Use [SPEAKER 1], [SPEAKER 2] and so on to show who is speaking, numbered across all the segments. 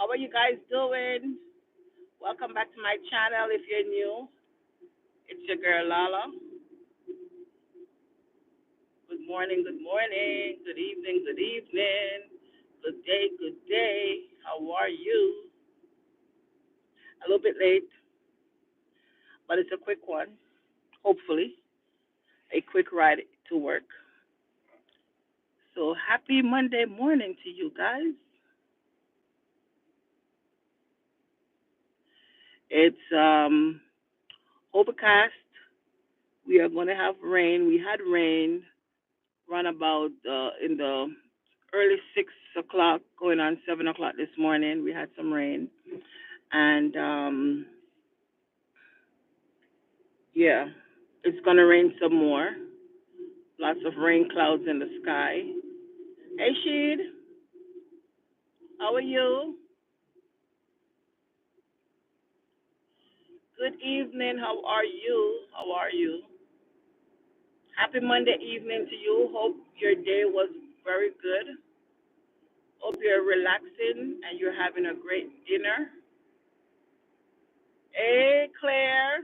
[SPEAKER 1] How are you guys doing? Welcome back to my channel if you're new. It's your girl Lala. Good morning, good morning, good evening, good evening, good day, good day. How are you? A little bit late, but it's a quick one. Hopefully, a quick ride to work. So happy Monday morning to you guys. It's overcast. We are going to have rain. We had rain run about in the early 6 o'clock, going on 7 o'clock this morning. We had some rain, and yeah, it's gonna rain some more. Lots of rain clouds in the sky. Hey, Sheed, how are you? Good evening. How are you? How are you? Happy Monday evening to you. Hope your day was very good. Hope you're relaxing and you're having a great dinner. Hey, Claire,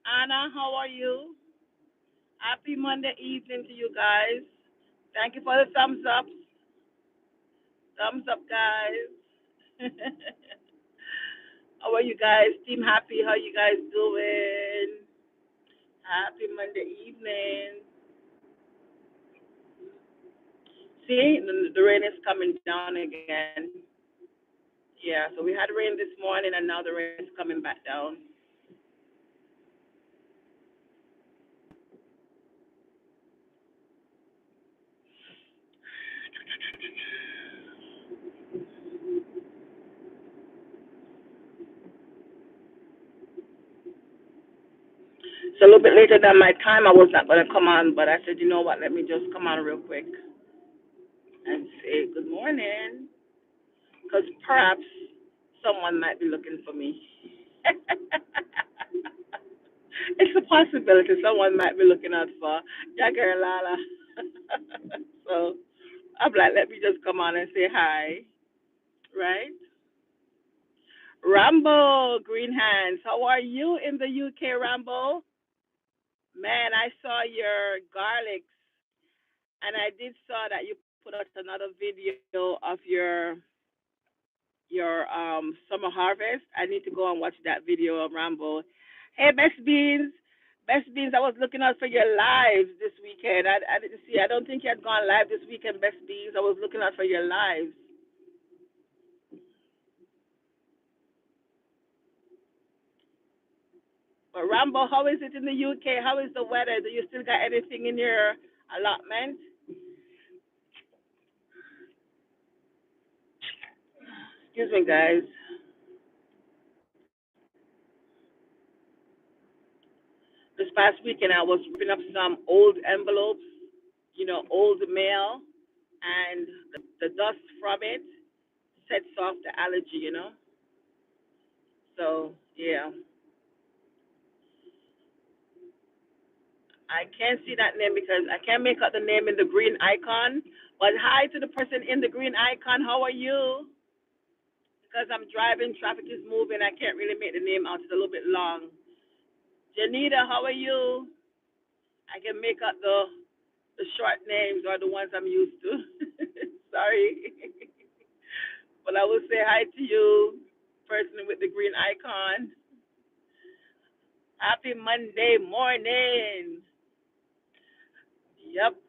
[SPEAKER 1] Anna, how are you? Happy Monday evening to you guys. Thank you for the thumbs up. Thumbs up, guys. How are you guys? Team Happy, how you guys doing? Happy Monday evening. See, the rain is coming down again. Yeah, so we had rain this morning and now the rain is coming back down. It's a little bit later than my time. I was not going to come on, but I said, you know what, let me just come on real quick and say good morning. Because perhaps someone might be looking for me. It's a possibility someone might be looking out for YaGirlLaLa. So I'm like, let me just come on and say hi, right? Rambo, Green Hands, how are you in the UK, Rambo? Man, I saw your garlics, and I did saw that you put out another video of your summer harvest. I need to go and watch that video of Rambo. Hey, Best Beans. Best Beans, I was looking out for your lives this weekend. I didn't see, I don't think you had gone live this weekend, Best Beans. I was looking out for your lives. But Rambo, how is it in the UK? How is the weather? Do you still got anything in your allotment? Excuse me, guys. This past weekend, I was ripping up some old envelopes, old mail, and the dust from it sets off the allergy. So, yeah. I can't see that name because I can't make out the name in the green icon. But hi to the person in the green icon. How are you? Because I'm driving, traffic is moving. I can't really make the name out. It's a little bit long. Janita, how are you? I can make out the short names or the ones I'm used to. Sorry. But I will say hi to you, person with the green icon. Happy Monday morning. Yep.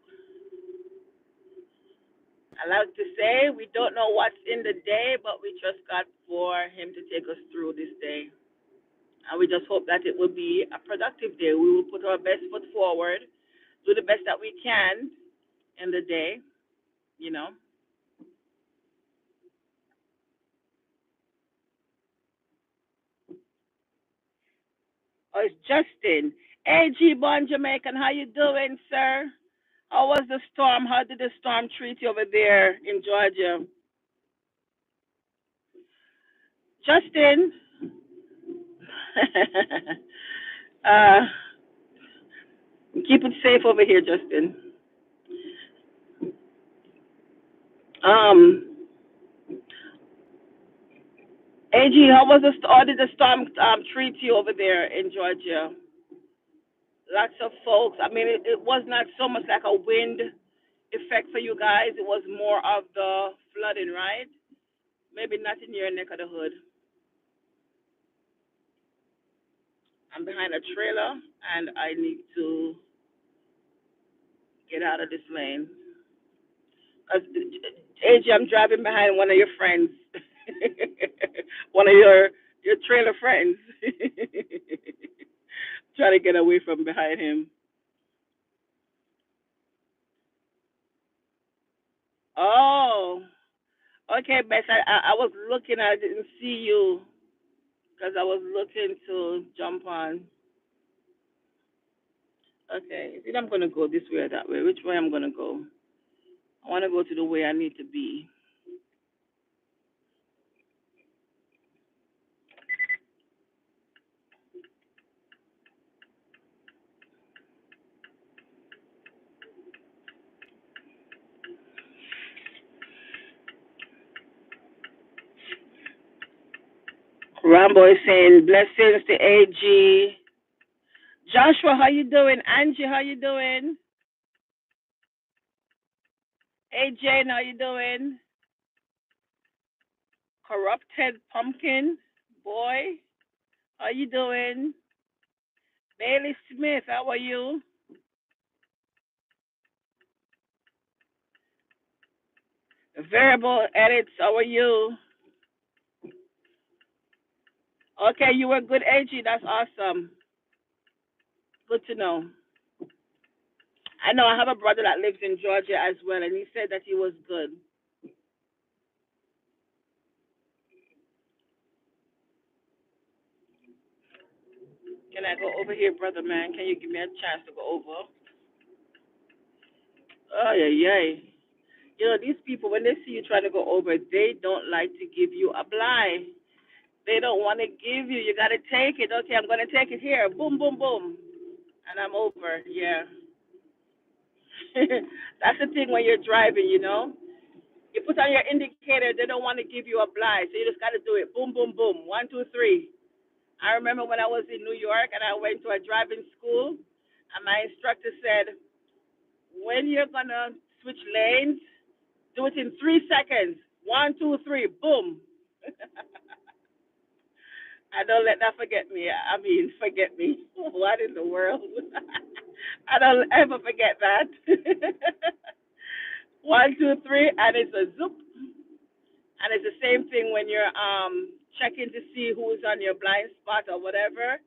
[SPEAKER 1] I like to say we don't know what's in the day, but we trust God for Him to take us through this day. And we just hope that it will be a productive day. We will put our best foot forward, do the best that we can in the day, you know. Oh, it's Justin. Hey, G-Bon Jamaican, how you doing, sir? How was the storm? How did the storm treat you over there in Georgia? Justin, uh, keep it safe over here, Justin. Um, AG, how was how did the storm treat you over there in Georgia? Lots of folks. I mean, it was not so much like a wind effect for you guys. It was more of the flooding, right? Maybe not in your neck of the hood. I'm behind a trailer and I need to get out of this lane. Cause AJ, I'm driving behind one of your friends, one of your trailer friends. Try to get away from behind him. Oh, okay, Bess. I was looking. I didn't see you because I was looking to jump on. Okay, I think I'm gonna go this way or that way. Which way I'm gonna go? I want to go to the way I need to be. Rambo is saying blessings to AG. Joshua, how you doing? Angie, how you doing? AJ, how you doing? Corrupted pumpkin boy, how you doing? Bailey Smith, how are you? Variable edits, how are you? Okay, you were good, AG. That's awesome. Good to know. I know I have a brother that lives in Georgia as well, and he said that he was good. Can I go over here, brother man? Can you give me a chance to go over? Oh, yeah, yeah. You know, these people, when they see you trying to go over, they don't like to give you a blind. They don't want to give you. You got to take it. Okay, I'm going to take it here. Boom, boom, boom. And I'm over. Yeah. That's the thing when you're driving, you know. You put on your indicator, they don't want to give you a blind. So you just got to do it. Boom, boom, boom. One, two, three. I remember when I was in New York and I went to a driving school, and my instructor said, when you're going to switch lanes, do it in 3 seconds. One, two, three, boom. I don't let that forget me. I mean, forget me. What in the world? I don't ever forget that. One, two, three, and it's a zoop. And it's the same thing when you're checking to see who's on your blind spot or whatever.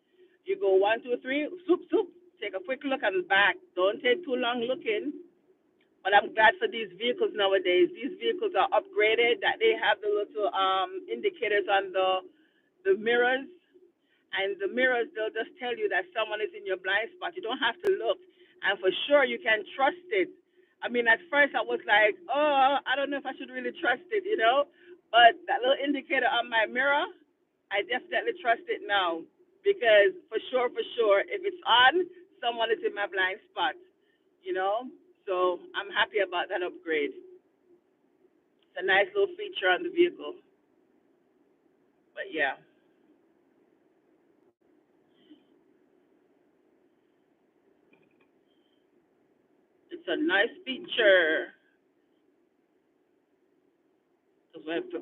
[SPEAKER 1] You go one, two, three, zoop, zoop. Take a quick look and back. Don't take too long looking. But I'm glad for these vehicles nowadays. These vehicles are upgraded. That they have the little indicators on the mirrors, and the mirrors, they'll just tell you that someone is in your blind spot. You don't have to look, and for sure you can trust it. I mean, at first I was like, oh, I don't know if I should really trust it, you know. But that little indicator on my mirror, I definitely trust it now because for sure, if it's on, someone is in my blind spot, you know. So I'm happy about that upgrade. It's a nice little feature on the vehicle. But yeah, it's a nice feature.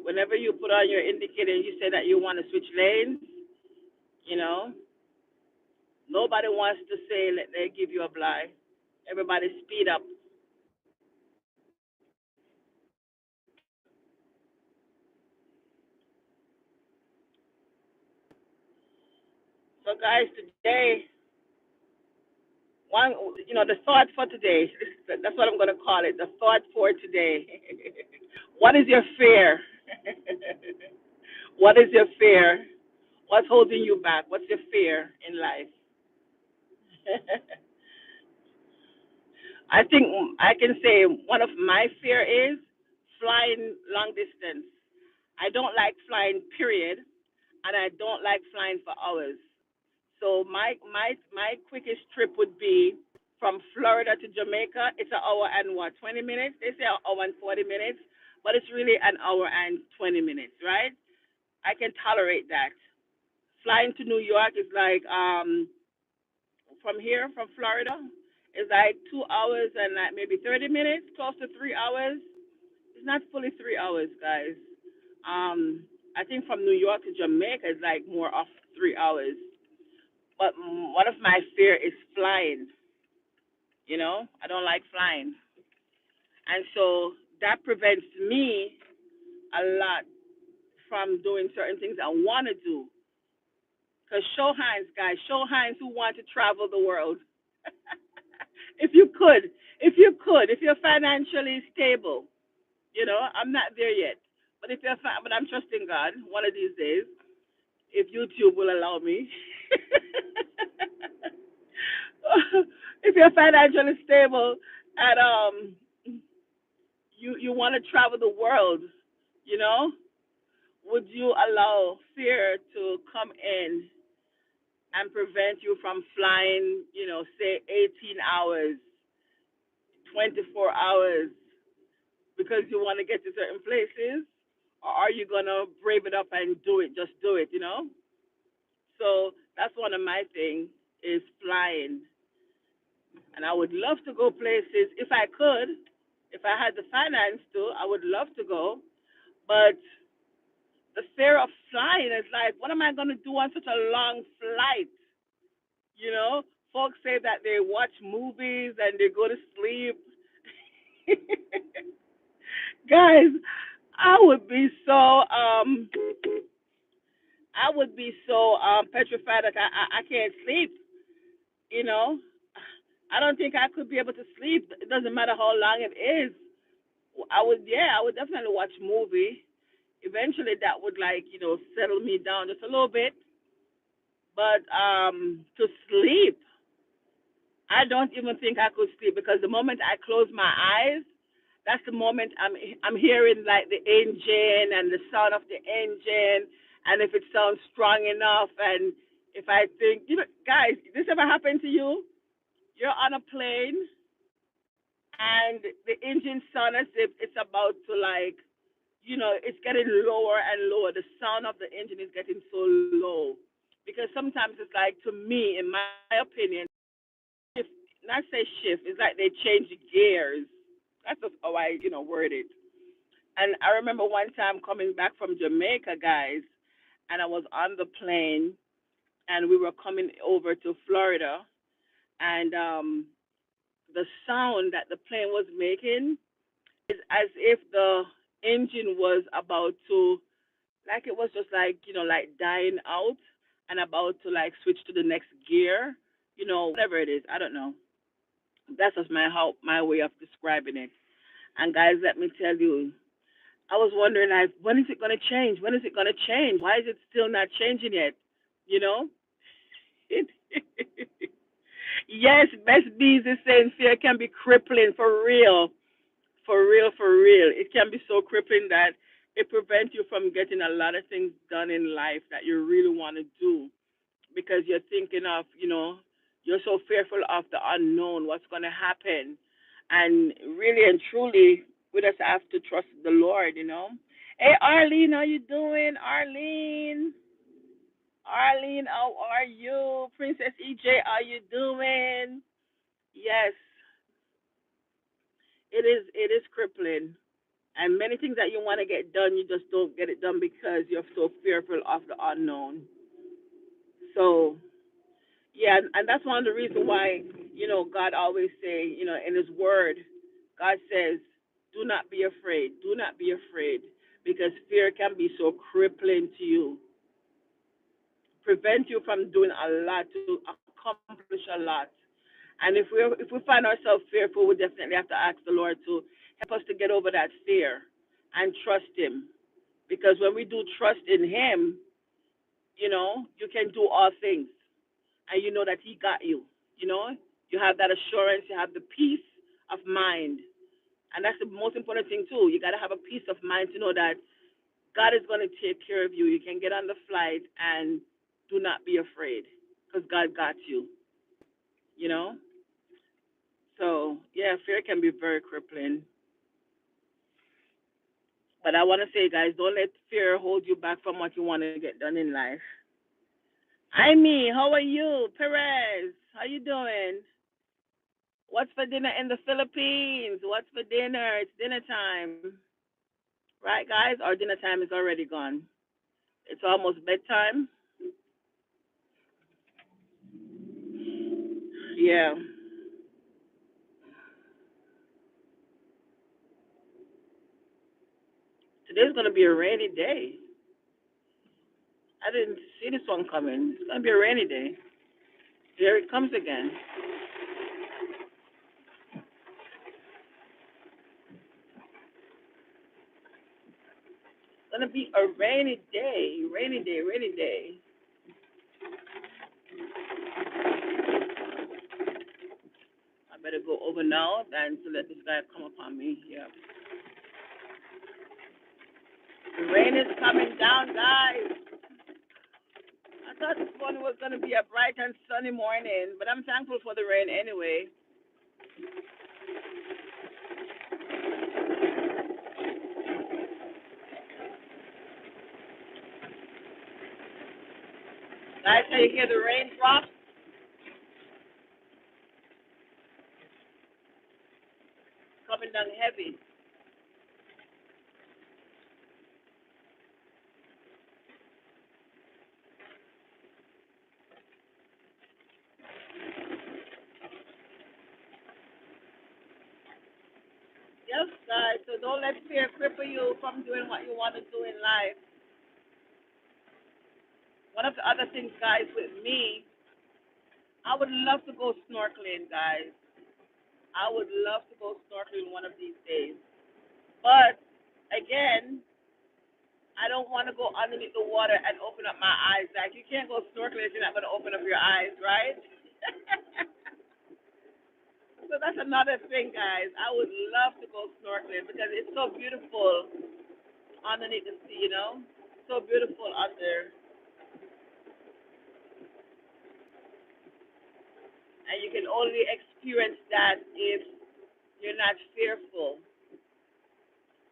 [SPEAKER 1] Whenever you put on your indicator and you say that you want to switch lanes, you know, nobody wants to say let they give you a blind. Everybody speed up. So guys, today, one, the thought for today. That's what I'm going to call it. The thought for today. What is your fear? What is your fear? What's holding you back? What's your fear in life? I think I can say one of my fear is flying long distance. I don't like flying, period, and I don't like flying for hours. So my quickest trip would be from Florida to Jamaica. It's an hour and what, 20 minutes? They say an hour and 40 minutes, but it's really an hour and 20 minutes, right? I can tolerate that. Flying to New York is like from here, from Florida, is like 2 hours and like maybe 30 minutes, close to 3 hours. It's not fully 3 hours, guys. I think from New York to Jamaica is like more of 3 hours. But one of my fear is flying. You know, I don't like flying, and so that prevents me a lot from doing certain things I want to do. Cause show hands, guys, show hands who want to travel the world. if you could, if you're financially stable, I'm not there yet. But but I'm trusting God. One of these days, if YouTube will allow me. if you're financially stable and you want to travel the world, you know, would you allow fear to come in and prevent you from flying, say 18 hours, 24 hours because you want to get to certain places? Or are you going to brave it up and do it? Just do it? So that's one of my things is flying. And I would love to go places if I could. If I had the finance to, I would love to go. But the fear of flying is like, what am I going to do on such a long flight? You know, folks say that they watch movies and they go to sleep. Guys, I would be so petrified that I can't sleep. You know, I don't think I could be able to sleep. It doesn't matter how long it is. I would definitely watch movie. Eventually, that would like settle me down just a little bit. But to sleep, I don't even think I could sleep because the moment I close my eyes, that's the moment I'm hearing like the engine and the sound of the engine, and if it sounds strong enough, and if I think, guys, this ever happened to you? You're on a plane and the engine sound as if it's about to like, it's getting lower and lower. The sound of the engine is getting so low because sometimes it's like to me, in my opinion, shift, not say shift, it's like they change gears. That's just how I, word it. And I remember one time coming back from Jamaica, guys, and I was on the plane and we were coming over to Florida, and the sound that the plane was making is as if the engine was about to, like it was just like, like dying out and about to like switch to the next gear, whatever it is. I don't know. That's just my way of describing it. And guys, let me tell you, I was wondering like, when is it gonna change? When is it gonna change? Why is it still not changing yet? You know? Yes, Best Bees is saying fear can be crippling for real. For real, for real. It can be so crippling that it prevents you from getting a lot of things done in life that you really want to do because you're thinking of, you're so fearful of the unknown, what's going to happen. And really and truly, we just have to trust the Lord. Hey, Arlene, how you doing? Arlene, how are you? Princess EJ, how you doing? Yes, it is crippling. And many things that you want to get done, you just don't get it done because you're so fearful of the unknown. So, yeah, and that's one of the reasons why, God always say, in his word, God says, do not be afraid. Do not be afraid because fear can be so crippling to you, prevent you from doing a lot, to accomplish a lot. And if we find ourselves fearful, we definitely have to ask the Lord to help us to get over that fear and trust him. Because when we do trust in him, you can do all things. And you know that he got you. You know, you have that assurance, you have the peace of mind. And that's the most important thing too. You gotta have a peace of mind to know that God is gonna take care of you. You can get on the flight and do not be afraid. Because God got you, you know? So yeah, fear can be very crippling. But I want to say, guys, don't let fear hold you back from what you want to get done in life. Amy, how are you? Perez, how you doing? What's for dinner in the Philippines? What's for dinner? It's dinner time. Right, guys? Our dinner time is already gone. It's almost bedtime. Yeah. Today's going to be a rainy day. I didn't see this one coming. It's going to be a rainy day. Here it comes again. It's going to be a rainy day. Rainy day, rainy day. I better go over now than to let this guy come upon me. Yeah. The rain is coming down, guys. I thought this morning was going to be a bright and sunny morning, but I'm thankful for the rain anyway. Guys, can you hear the raindrops coming down heavy? Yes, guys. So don't let fear cripple you from doing what you want to do in life. One of the other things, guys, with me, I would love to go snorkeling, guys. I would love to go snorkeling one of these days. But again, I don't want to go underneath the water and open up my eyes. Like you can't go snorkeling if you're not going to open up your eyes, right? So that's another thing, guys. I would love to go snorkeling because it's so beautiful underneath the sea, you know? So beautiful under. And you can only experience that if you're not fearful.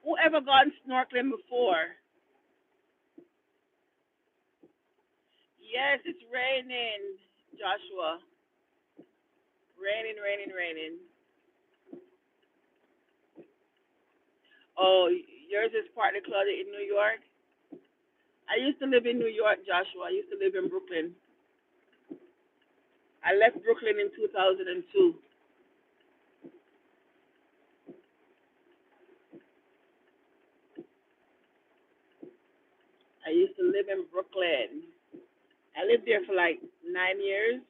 [SPEAKER 1] Whoever gone snorkeling before? Yes, it's raining, Joshua. Raining, raining, raining. Oh, yours is partly cloudy in New York? I used to live in New York, Joshua. I used to live in Brooklyn. I left Brooklyn in 2002. I used to live in Brooklyn. I lived there for like 9 years.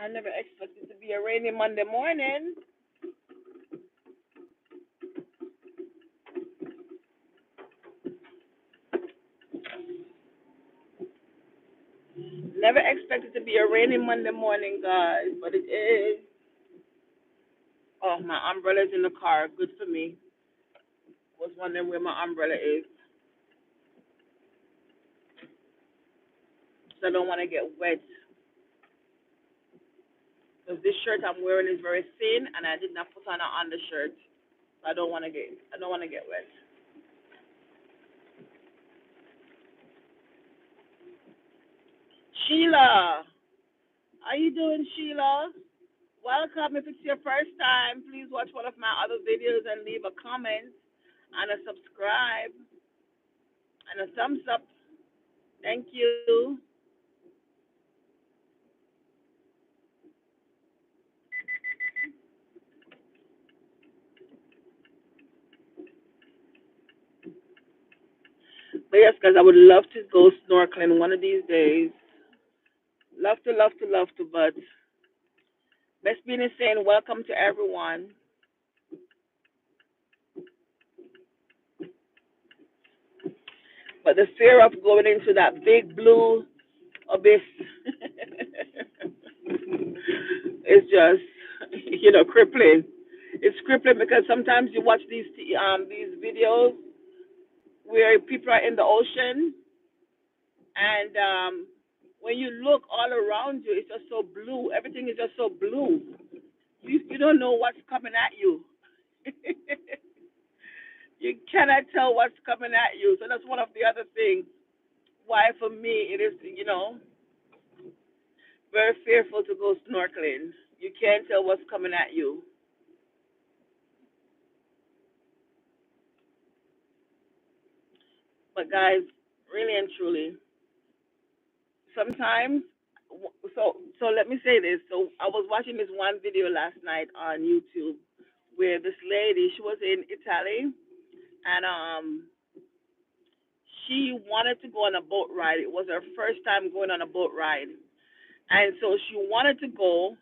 [SPEAKER 1] I never expected to be a rainy Monday morning. Never expected to be a rainy Monday morning, guys, but it is. Oh, my umbrella's in the car. Good for me. Was wondering where my umbrella is. So I don't want to get wet. Because this shirt I'm wearing is very thin, and I did not put on an undershirt. I don't want to get wet. Sheila, how you doing, Sheila? Welcome. If it's your first time, please watch one of my other videos and leave a comment and a subscribe and a thumbs up. Thank you. But yes, guys, I would love to go snorkeling one of these days. Love to, love to, love to. But best being is saying welcome to everyone. But the fear of going into that big blue abyss is just, crippling. It's crippling because sometimes you watch these videos where people are in the ocean, and when you look all around you, it's just so blue. Everything is just so blue. You don't know what's coming at you. You cannot tell what's coming at you. So that's one of the other things why for me it is, very fearful to go snorkeling. You can't tell what's coming at you. But guys, really and truly, sometimes, so let me say this. So I was watching this one video last night on YouTube where this lady, she was in Italy, and she wanted to go on a boat ride. It was her first time going on a boat ride. And so she wanted to go,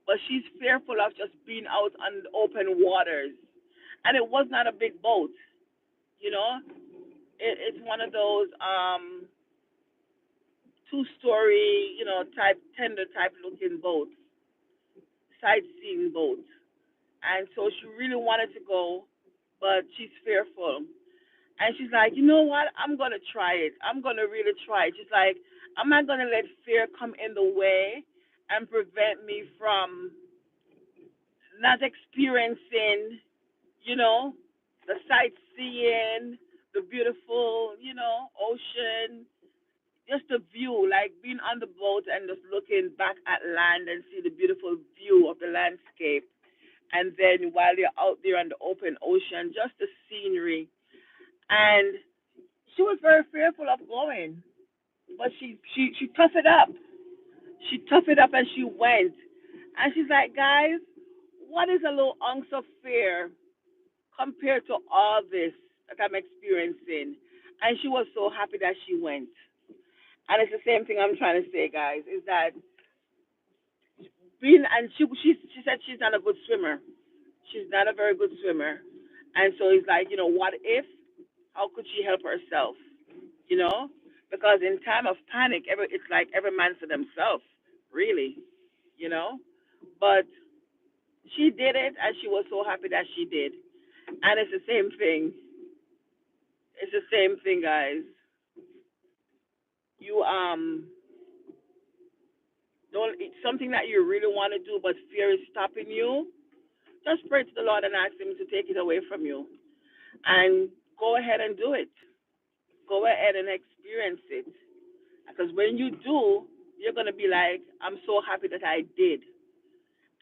[SPEAKER 1] but she's fearful of just being out on the open waters. And it was not a big boat, you know. It's one of those 2-story, type tender type looking boats, sightseeing boats. And so she really wanted to go, but she's fearful. And she's like, you know what? I'm gonna try it. I'm gonna really try it. She's like, I'm not gonna let fear come in the way and prevent me from not experiencing, you know, the sightseeing, the beautiful, ocean, just the view, like being on the boat and just looking back at land and see the beautiful view of the landscape. And then while you're out there on the open ocean, just the scenery. And she was very fearful of going, but she toughed it up. She toughed it up and she went. And she's like, guys, what is a little ounce of fear compared to all this that I'm experiencing? And she was so happy that she went. And it's the same thing I'm trying to say, guys, is that being, and she said she's not a good swimmer. She's not a very good swimmer. And so it's like, what if? How could she help herself? You know? Because in time of panic, it's like every man for themselves, really, you know? But she did it, and she was so happy that she did. And it's the same thing. It's the same thing, guys. You don't, it's something that you really want to do, but fear is stopping you. Just pray to the Lord and ask Him to take it away from you, and go ahead and do it. Go ahead and experience it, because when you do, you're gonna be like, I'm so happy that I did.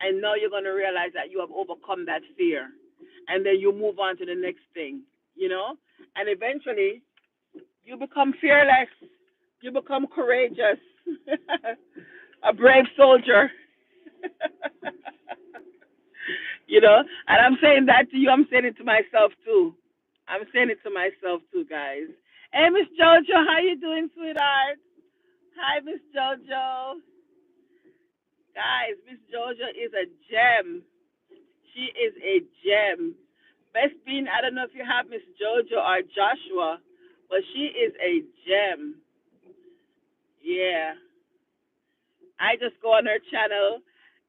[SPEAKER 1] And now you're gonna realize that you have overcome that fear, and then you move on to the next thing, and eventually you become fearless. You become courageous, a brave soldier. And I'm saying that to you. I'm saying it to myself too. I'm saying it to myself too, guys. Hey, Miss Jojo, how you doing, sweetheart? Hi, Miss Jojo. Guys, Miss Jojo is a gem. She is a gem. Best being, I don't know if you have Miss Jojo or Joshua, but she is a gem. Yeah. I just go on her channel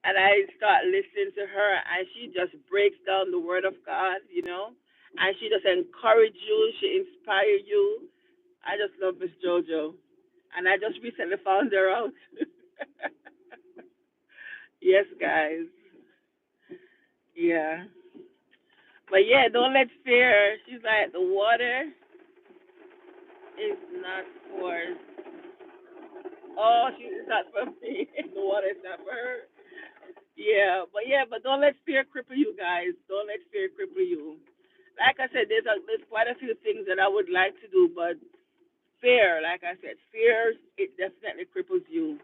[SPEAKER 1] and I start listening to her, and she just breaks down the word of God, and she just encourage you, she inspire you. I just love Miss Jojo. And I just recently found her out. Yes, guys. Yeah. But yeah, don't let fear. She's like, the water is not for. Oh, she's not for me. The water is not for her. Yeah, but don't let fear cripple you, guys. Don't let fear cripple you. Like I said, there's quite a few things that I would like to do, but fear, like I said, fear, it definitely cripples you.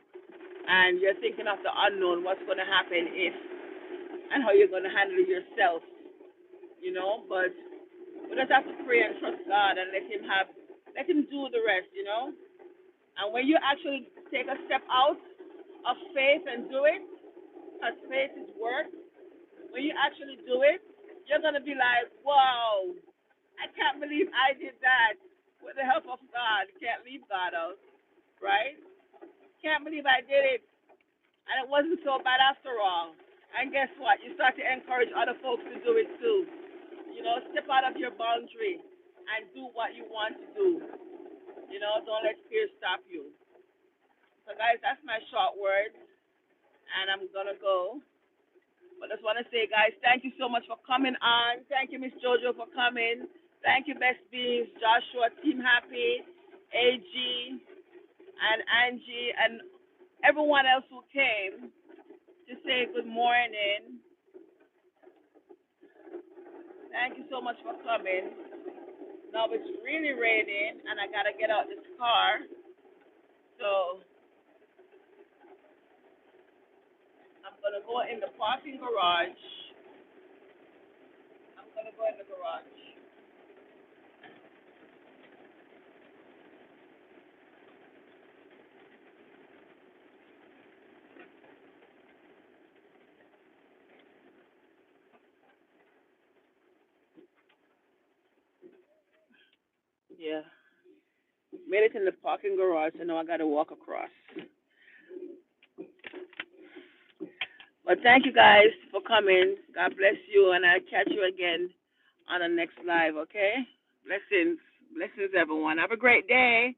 [SPEAKER 1] And you're thinking of the unknown, what's going to happen if, and how you're going to handle yourself, But we just have to pray and trust God and let Him do the rest. And when you actually take a step out of faith and do it, because faith is work, when you actually do it, you're going to be like, wow, I can't believe I did that with the help of God. Can't leave God out, right? Can't believe I did it. And it wasn't so bad after all. And guess what? You start to encourage other folks to do it too. Step out of your boundary. and do what you want to do. You know, don't let fear stop you. So, guys, that's my short words, and I'm gonna go. But I just want to say, guys, thank you so much for coming on. Thank you, Miss Jojo, for coming. Thank you, Best Beans, Joshua, Team Happy, AG, and Angie, and everyone else who came to say good morning. Thank you so much for coming. Now it's really raining, and I gotta get out this car. So I'm gonna go in the parking garage. I'm gonna go in the garage. Yeah, made it in the parking garage, so now I gotta walk across. But thank you guys for coming. God bless you, and I'll catch you again on the next live. Okay? Blessings, blessings, everyone. Have a great day.